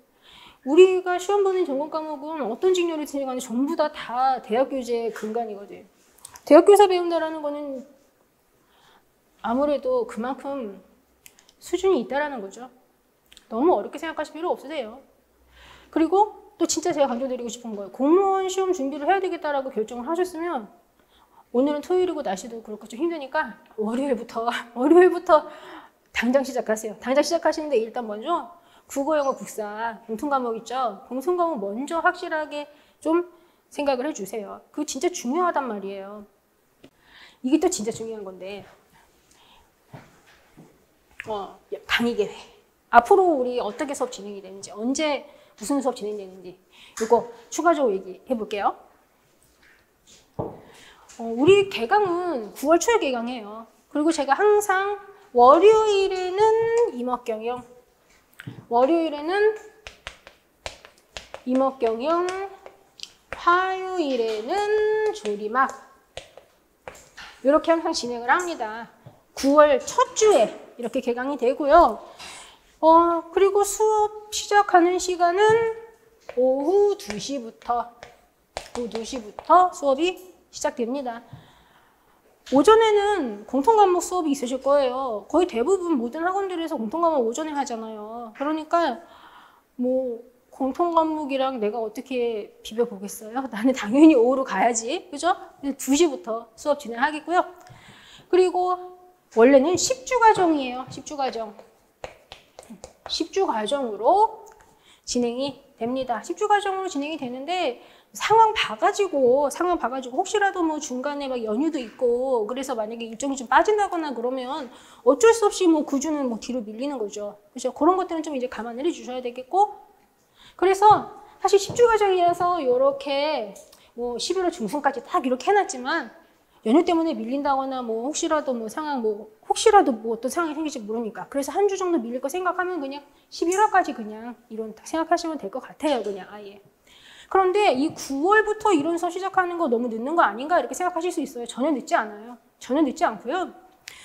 우리가 시험 보는 전공 과목은 어떤 직렬이 들어가는 전부 다 대학 교재의 근간이거든. 대학 교사 배운다라는 거는 아무래도 그만큼 수준이 있다라는 거죠. 너무 어렵게 생각하실 필요 없으세요. 그리고 또 진짜 제가 강조드리고 싶은 거예요. 공무원 시험 준비를 해야 되겠다라고 결정을 하셨으면 오늘은 토요일이고 날씨도 그렇고 좀 힘드니까 월요일부터 당장 시작하세요. 당장 시작하시는데 일단 먼저 국어, 영어, 국사 공통 과목 있죠? 공통 과목 먼저 확실하게 좀 생각을 해주세요. 그거 진짜 중요하단 말이에요. 이게 또 진짜 중요한 건데 강의 계획. 앞으로 우리 어떻게 수업 진행이 되는지, 언제 무슨 수업 진행되는지 이거 추가적으로 얘기해 볼게요. 우리 개강은 9월 초에 개강해요. 그리고 제가 항상 월요일에는 임업경영, 화요일에는 조리막 이렇게 항상 진행을 합니다. 9월 첫 주에 이렇게 개강이 되고요. 그리고 수업 시작하는 시간은 오후 2시부터 수업이 시작됩니다. 오전에는 공통과목 수업이 있으실 거예요. 거의 대부분 모든 학원들에서 공통과목 오전에 하잖아요. 그러니까 뭐 공통과목이랑 내가 어떻게 비벼보겠어요? 나는 당연히 오후로 가야지. 그죠? 2시부터 수업 진행하겠고요. 그리고 원래는 10주 과정이에요. 10주 과정. 10주 과정으로 진행이 됩니다. 10주 과정으로 진행이 되는데 상황 봐가지고 혹시라도 뭐 중간에 막 연휴도 있고 그래서 만약에 일정이 좀 빠진다거나 그러면 어쩔 수 없이 뭐 9주는 뭐 뒤로 밀리는 거죠. 그렇죠? 그런 것들은 좀 이제 감안을 해주셔야 되겠고, 그래서 사실 10주 과정이라서 이렇게 뭐 11월 중순까지 딱 이렇게 해놨지만 연휴 때문에 밀린다거나 뭐 혹시라도 뭐 어떤 상황이 생길지 모르니까 그래서 한 주 정도 밀릴 거 생각하면 그냥 11월까지 그냥 이론 딱 생각하시면 될 것 같아요. 그냥 아예. 그런데 이 9월부터 이론 수업 시작하는 거 너무 늦는 거 아닌가 이렇게 생각하실 수 있어요. 전혀 늦지 않아요. 전혀 늦지 않고요.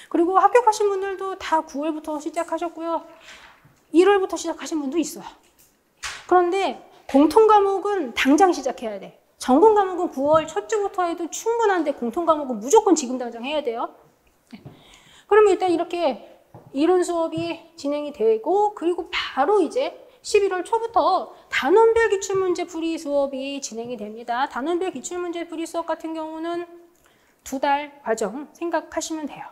그리고 합격하신 분들도 다 9월부터 시작하셨고요. 1월부터 시작하신 분도 있어요. 그런데 공통 과목은 당장 시작해야 돼. 전공 과목은 9월 첫 주부터 해도 충분한데 공통 과목은 무조건 지금 당장 해야 돼요. 그러면 일단 이렇게 이론 수업이 진행이 되고, 그리고 바로 이제 11월 초부터 단원별 기출문제 풀이 수업이 진행이 됩니다. 단원별 기출문제 풀이 수업 같은 경우는 2달 과정 생각하시면 돼요.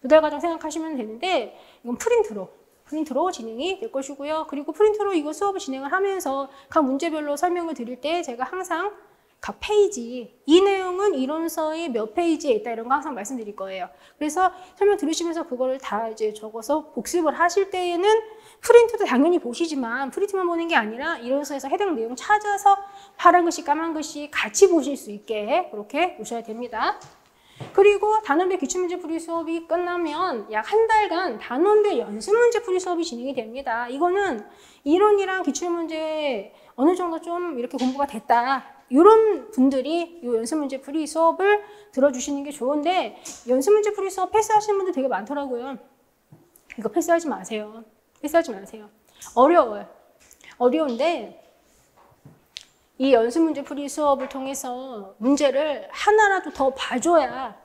2달 과정 생각하시면 되는데 이건 프린트로 진행이 될 것이고요. 그리고 프린트로 이거 수업을 진행을 하면서 각 문제별로 설명을 드릴 때 제가 항상 각 페이지, 이 내용은 이론서의 몇 페이지에 있다 이런 거 항상 말씀드릴 거예요. 그래서 설명 들으시면서 그거를 다 이제 적어서 복습을 하실 때에는 프린트도 당연히 보시지만 프린트만 보는 게 아니라 이론서에서 해당 내용 찾아서 파란 글씨, 까만 글씨 같이 보실 수 있게 그렇게 보셔야 됩니다. 그리고 단원별 기출문제 풀이 수업이 끝나면 약 한 달간 단원별 연습문제 풀이 수업이 진행이 됩니다. 이거는 이론이랑 기출문제 어느 정도 좀 이렇게 공부가 됐다, 이런 분들이 이 연습문제 풀이 수업을 들어주시는 게 좋은데, 연습문제 풀이 수업 패스하시는 분들 되게 많더라고요. 이거 패스하지 마세요. 패스하지 마세요. 어려워요. 어려운데 이 연습문제 풀이 수업을 통해서 문제를 하나라도 더 봐줘야,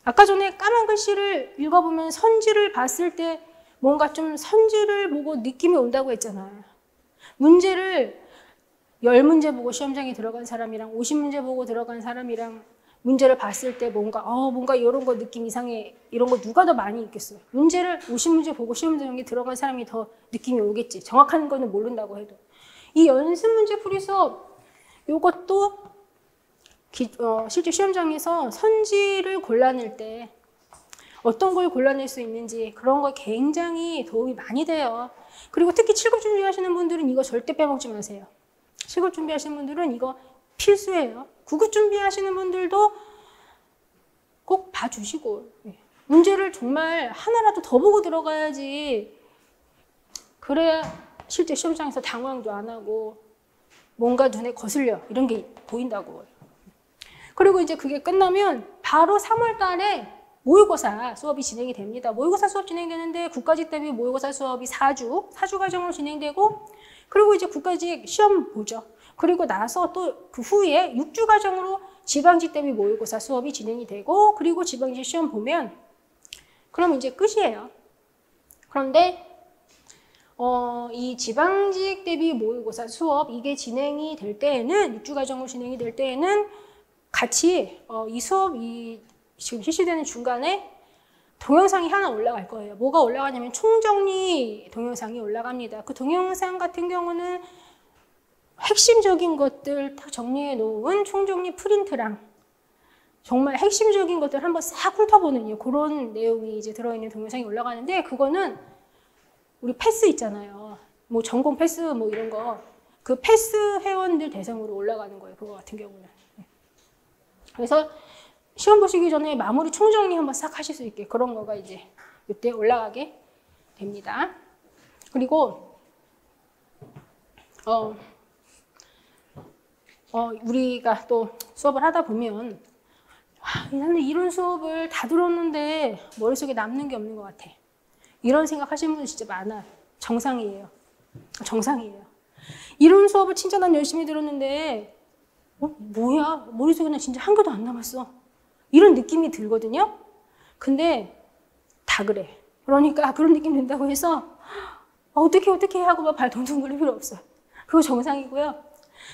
아까 전에 까만 글씨를 읽어보면 선지를 봤을 때 뭔가 좀 선지를 보고 느낌이 온다고 했잖아요. 문제를 10문제 보고 시험장에 들어간 사람이랑 50문제 보고 들어간 사람이랑 문제를 봤을 때 뭔가 이런 거 느낌 이상해, 이런 거 누가 더 많이 있겠어요? 문제를 50문제 보고 시험장에 들어간 사람이 더 느낌이 오겠지. 정확한 거는 모른다고 해도. 이 연습문제 풀이 수업, 이것도 실제 시험장에서 선지를 골라낼 때 어떤 걸 골라낼 수 있는지 그런 거 굉장히 도움이 많이 돼요. 그리고 특히 7급 준비하시는 분들은 이거 절대 빼먹지 마세요. 7급 준비하시는 분들은 이거 필수예요. 9급 준비하시는 분들도 꼭 봐주시고, 문제를 정말 하나라도 더 보고 들어가야지. 그래야 실제 시험장에서 당황도 안 하고 뭔가 눈에 거슬려 이런 게 보인다고. 그리고 이제 그게 끝나면 바로 3월 달에 모의고사 수업이 진행이 됩니다. 모의고사 수업 진행되는데 국가직 대비 모의고사 수업이 4주 과정으로 진행되고, 그리고 이제 국가직 시험 보죠. 그리고 나서 또 그 후에 6주 과정으로 지방직 대비 모의고사 수업이 진행이 되고, 그리고 지방직 시험 보면 그럼 이제 끝이에요. 그런데 이 지방직 대비 모의고사 수업 이게 진행이 될 때에는, 6주 과정으로 진행이 될 때에는 같이 이 수업이 지금 실시되는 중간에 동영상이 하나 올라갈 거예요. 뭐가 올라가냐면 총정리 동영상이 올라갑니다. 그 동영상 같은 경우는 핵심적인 것들 다 정리해 놓은 총정리 프린트랑 정말 핵심적인 것들 한번 싹 훑어보는 그런 내용이 이제 들어있는 동영상이 올라가는데, 그거는 우리 패스 있잖아요. 뭐 전공 패스 뭐 이런 거, 그 패스 회원들 대상으로 올라가는 거예요. 그거 같은 경우는. 그래서 시험 보시기 전에 마무리 총정리 한번 싹 하실 수 있게 그런 거가 이제 이때 올라가게 됩니다. 그리고 우리가 또 수업을 하다 보면 나는 이런 수업을 다 들었는데 머릿속에 남는 게 없는 것 같아. 이런 생각 하시는 분들 진짜 많아요. 정상이에요. 정상이에요. 이런 수업을 진짜 난 열심히 들었는데 뭐야? 머릿속에 나 진짜 한 개도 안 남았어. 이런 느낌이 들거든요. 근데 다 그래. 그러니까 그런 느낌 든다고 해서 어떻게 하고 막 발 동동 굴릴 필요 없어요. 그거 정상이고요.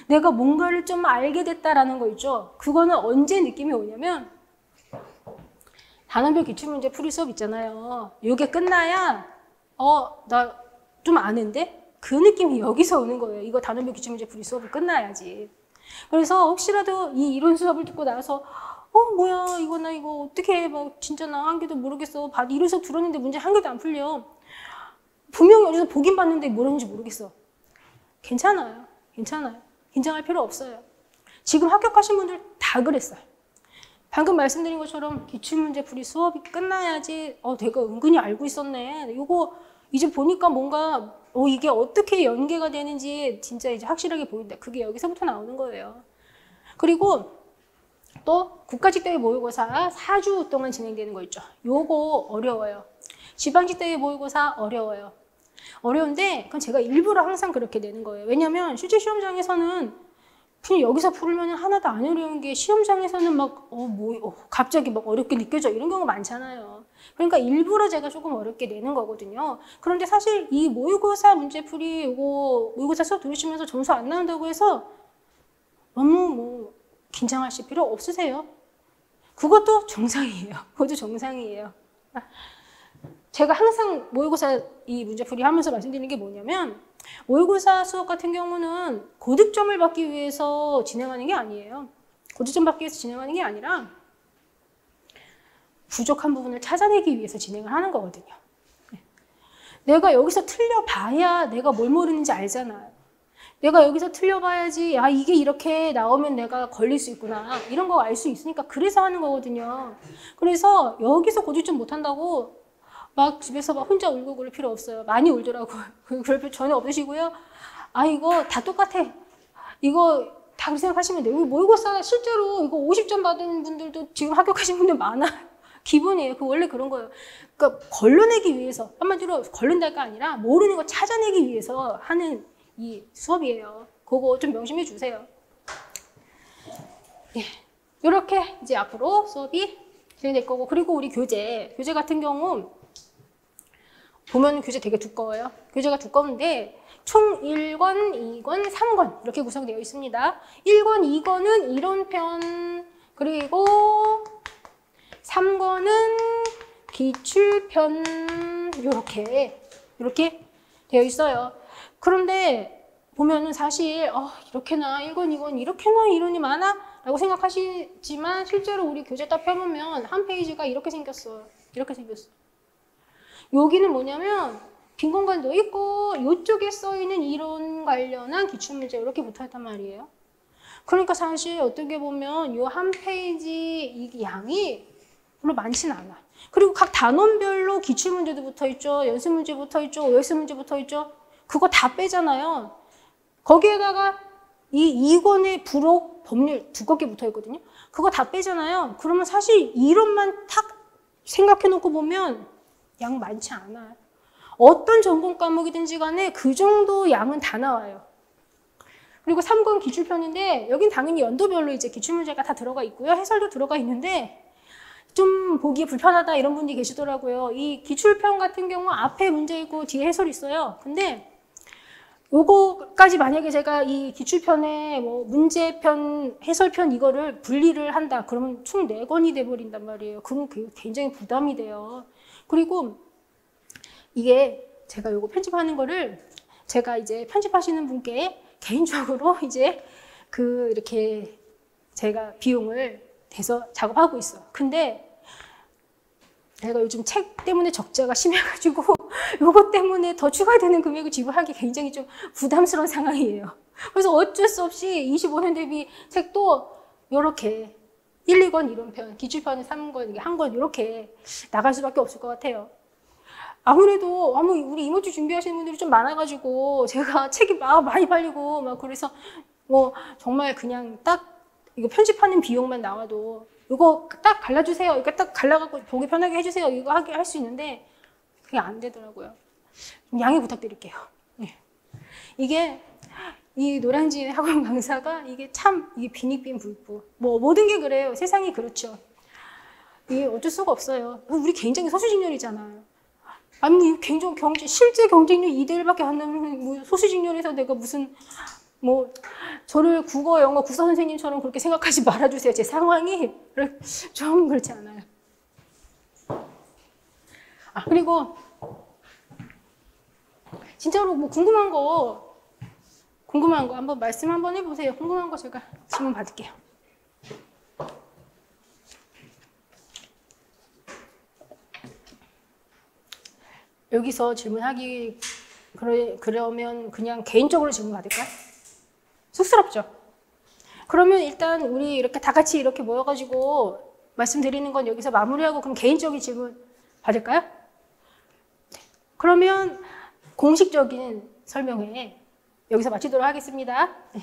내가 뭔가를 좀 알게 됐다라는 거 있죠. 그거는 언제 느낌이 오냐면 단원별 기출문제 풀이 수업 있잖아요. 이게 끝나야 나 좀 아는데? 그 느낌이 여기서 오는 거예요. 이거 단원별 기출문제 풀이 수업이 끝나야지. 그래서 혹시라도 이 이론 수업을 듣고 나서 뭐야 이거 나 이거 어떻게 해. 막 진짜 나 한 개도 모르겠어. 이론 수업 들었는데 문제 한 개도 안 풀려. 분명히 어디서 보긴 봤는데 뭐라는지 모르겠어. 괜찮아요. 긴장할 필요 없어요. 지금 합격하신 분들 다 그랬어요. 방금 말씀드린 것처럼 기출문제 풀이 수업이 끝나야지 내가 은근히 알고 있었네. 이거 이제 보니까 뭔가 이게 어떻게 연계가 되는지 진짜 이제 확실하게 보인다. 그게 여기서부터 나오는 거예요. 그리고 또 국가직대회 모의고사 4주 동안 진행되는 거 있죠. 요거 어려워요. 지방직대회 모의고사 어려워요. 어려운데 그건 제가 일부러 항상 그렇게 내는 거예요. 왜냐면 실제 시험장에서는 그냥 여기서 풀면 하나도 안 어려운 게 시험장에서는 막 갑자기 막 어렵게 느껴져 이런 경우 많잖아요. 그러니까 일부러 제가 조금 어렵게 내는 거거든요. 그런데 사실 이 모의고사 문제풀이 이거 모의고사 수업 들으시면서 점수 안 나온다고 해서 너무 긴장하실 필요 없으세요. 그것도 정상이에요. 제가 항상 모의고사 이 문제풀이 하면서 말씀드리는 게 뭐냐면 모의고사 수업 같은 경우는 고득점을 받기 위해서 진행하는 게 아니에요. 고득점 받기 위해서 진행하는 게 아니라 부족한 부분을 찾아내기 위해서 진행을 하는 거거든요. 내가 여기서 틀려봐야 내가 뭘 모르는지 알잖아요. 내가 여기서 틀려봐야지 이게 이렇게 나오면 내가 걸릴 수 있구나 이런 거 알 수 있으니까 그래서 하는 거거든요. 그래서 여기서 고득점 못한다고 막 집에서 막 혼자 울고 그럴 필요 없어요. 많이 울더라고요. 그럴 필요 전혀 없으시고요. 이거 다 똑같아. 이거 다 그렇게 생각하시면 돼요. 모의고사 실제로 이거 50점 받은 분들도 지금 합격하신 분들 많아요. 기본이에요. 원래 그런 거예요. 그러니까 걸러내기 위해서, 한마디로 걸른다가 아니라 모르는 거 찾아내기 위해서 하는 이 수업이에요. 그거 좀 명심해 주세요. 이렇게 이제 앞으로 수업이 진행될 거고, 그리고 우리 교재 같은 경우 보면 교재 되게 두꺼워요. 교재가 두꺼운데 총 1권, 2권, 3권 이렇게 구성되어 있습니다. 1권, 2권은 이론편, 그리고 3권은 기출편 이렇게 되어 있어요. 그런데 보면은 사실 이렇게나 1권, 2권 이렇게나 이론이 많아? 라고 생각하시지만 실제로 우리 교재 딱 펴보면 한 페이지가 이렇게 생겼어요. 여기는 뭐냐면 빈 공간도 있고 이쪽에 써있는 이론 관련한 기출문제 이렇게 붙어있단 말이에요. 그러니까 사실 어떻게 보면 이 한 페이지 이 양이 별로 많지는 않아. 그리고 각 단원별로 기출문제도 붙어있죠. 연습문제 붙어있죠. OX 문제 붙어있죠. 그거 다 빼잖아요. 거기에다가 이 2권의 부록, 법률 두껍게 붙어있거든요. 그거 다 빼잖아요. 그러면 사실 이론만 탁 생각해놓고 보면 양 많지 않아요. 어떤 전공 과목이든지 간에 그 정도 양은 다 나와요. 그리고 3권 기출편인데 여긴 당연히 연도별로 이제 기출문제가 다 들어가 있고요. 해설도 들어가 있는데 좀 보기 불편하다 이런 분들이 계시더라고요. 이 기출편 같은 경우 앞에 문제 있고 뒤에 해설이 있어요. 근데 요거까지 만약에 제가 이 기출편에 문제편, 해설편 이거를 분리를 한다. 그러면 총 4권이 돼버린단 말이에요. 그러면 굉장히 부담이 돼요. 그리고 이게 제가 요거 편집하는 거를 제가 이제 편집하시는 분께 개인적으로 이제 이렇게 제가 비용을 대서 작업하고 있어요. 근데 제가 요즘 책 때문에 적자가 심해가지고 요것 때문에 더 추가되는 금액을 지불하기 굉장히 좀 부담스러운 상황이에요. 그래서 어쩔 수 없이 25년 대비 책도 요렇게 1, 2권 이론편, 기출편은 3권, 1권 이렇게 나갈 수밖에 없을 것 같아요. 아무래도 우리 이모주 준비하시는 분들이 좀 많아가지고 제가 책이 많이 팔리고 막 그래서 정말 그냥 딱 이거 편집하는 비용만 나와도 이거 딱 갈라주세요. 이거 딱 갈라갖고 보기 편하게 해주세요. 이거 할 수 있는데 그게 안 되더라고요. 좀 양해 부탁드릴게요. 이게 이 노량진 학원 강사가 이게 참 이게 빈익빈 불구 모든 게 그래요. 세상이 그렇죠. 이게 어쩔 수가 없어요. 우리 굉장히 소수직렬이잖아요. 아니 뭐 굉장히 실제 경쟁률 2대1밖에 안 나면 뭐 소수직렬에서 내가 무슨 뭐 저를 국어 영어 국사 선생님처럼 그렇게 생각하지 말아주세요. 제 상황이 좀 그렇지 않아요. 그리고 진짜로 뭐 궁금한 거 한번 말씀 한번 해보세요. 궁금한 거 제가 질문 받을게요. 여기서 질문하기 그러면 그냥 개인적으로 질문 받을까요? 쑥스럽죠? 그러면 일단 우리 이렇게 다 같이 이렇게 모여가지고 말씀드리는 건 여기서 마무리하고 그럼 개인적인 질문 받을까요? 네. 그러면 공식적인 설명회 여기서 마치도록 하겠습니다. 네.